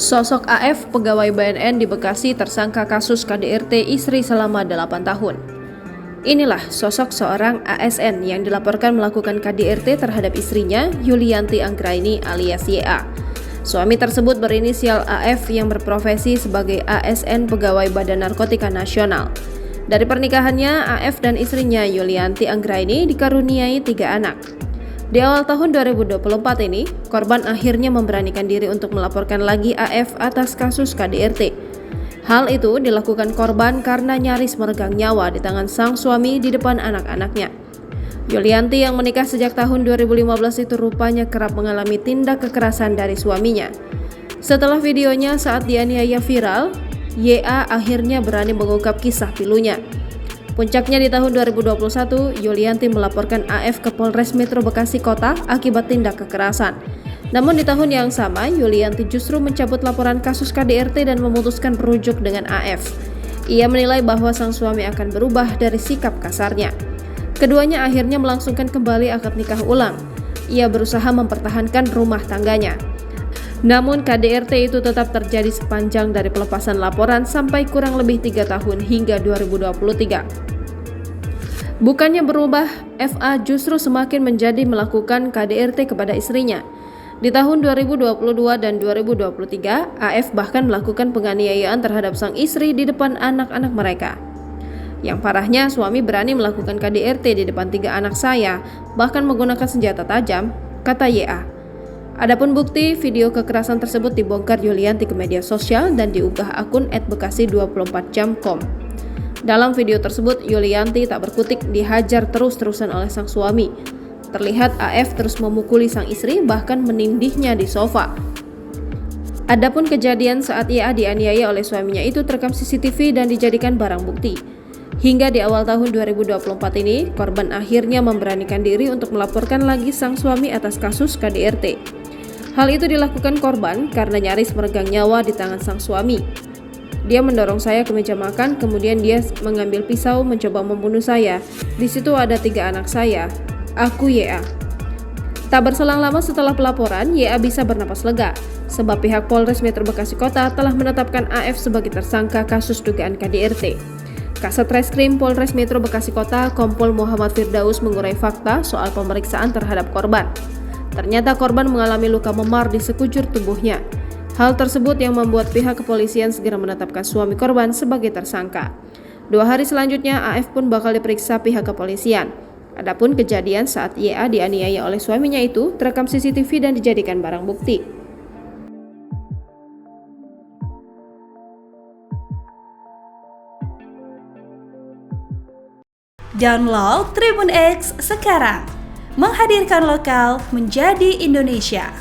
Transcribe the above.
Sosok AF pegawai BNN di Bekasi tersangka kasus KDRT istri selama 8 tahun. Inilah sosok seorang ASN yang dilaporkan melakukan KDRT terhadap istrinya, Yulianti Anggraini alias YA. Suami tersebut berinisial AF yang berprofesi sebagai ASN pegawai Badan Narkotika Nasional. Dari pernikahannya, AF dan istrinya Yulianti Anggraini dikaruniai 3 anak. Di awal tahun 2024 ini, korban akhirnya memberanikan diri untuk melaporkan lagi AF atas kasus KDRT. Hal itu dilakukan korban karena nyaris meregang nyawa di tangan sang suami di depan anak-anaknya. Yulianti yang menikah sejak tahun 2015 itu rupanya kerap mengalami tindak kekerasan dari suaminya. Setelah videonya saat dianiaya viral, YA akhirnya berani mengungkap kisah pilunya. Puncaknya di tahun 2021, Yulianti melaporkan AF ke Polres Metro Bekasi Kota akibat tindak kekerasan. Namun di tahun yang sama, Yulianti justru mencabut laporan kasus KDRT dan memutuskan merujuk dengan AF. Ia menilai bahwa sang suami akan berubah dari sikap kasarnya. Keduanya akhirnya melangsungkan kembali akad nikah ulang. Ia berusaha mempertahankan rumah tangganya. Namun KDRT itu tetap terjadi sepanjang dari pelepasan laporan sampai kurang lebih 3 tahun hingga 2023. Bukannya berubah, FA justru semakin menjadi melakukan KDRT kepada istrinya. Di tahun 2022 dan 2023, AF bahkan melakukan penganiayaan terhadap sang istri di depan anak-anak mereka. Yang parahnya, suami berani melakukan KDRT di depan 3 anak saya, bahkan menggunakan senjata tajam, kata YA. Adapun bukti, video kekerasan tersebut dibongkar Yulianti ke media sosial dan diunggah akun @bekasi24jam.com. Dalam video tersebut, Yulianti tak berkutik dihajar terus-terusan oleh sang suami. Terlihat AF terus memukuli sang istri, bahkan menindihnya di sofa. Adapun kejadian saat YA dianiaya oleh suaminya itu terekam CCTV dan dijadikan barang bukti. Hingga di awal tahun 2024 ini, korban akhirnya memberanikan diri untuk melaporkan lagi sang suami atas kasus KDRT. Hal itu dilakukan korban karena nyaris meregang nyawa di tangan sang suami. Dia mendorong saya ke meja makan, kemudian dia mengambil pisau mencoba membunuh saya. Di situ ada 3 anak saya. Aku YA. Tak berselang lama setelah pelaporan, YA bisa bernapas lega, sebab pihak Polres Metro Bekasi Kota telah menetapkan AF sebagai tersangka kasus dugaan KDRT. Kasat Reskrim Polres Metro Bekasi Kota, Kompol Muhammad Firdaus mengurai fakta soal pemeriksaan terhadap korban. Ternyata korban mengalami luka memar di sekujur tubuhnya. Hal tersebut yang membuat pihak kepolisian segera menetapkan suami korban sebagai tersangka. 2 hari selanjutnya, AF pun bakal diperiksa pihak kepolisian. Adapun kejadian saat YA dianiaya oleh suaminya itu terekam CCTV dan dijadikan barang bukti. Download Tribun X sekarang, menghadirkan lokal menjadi Indonesia.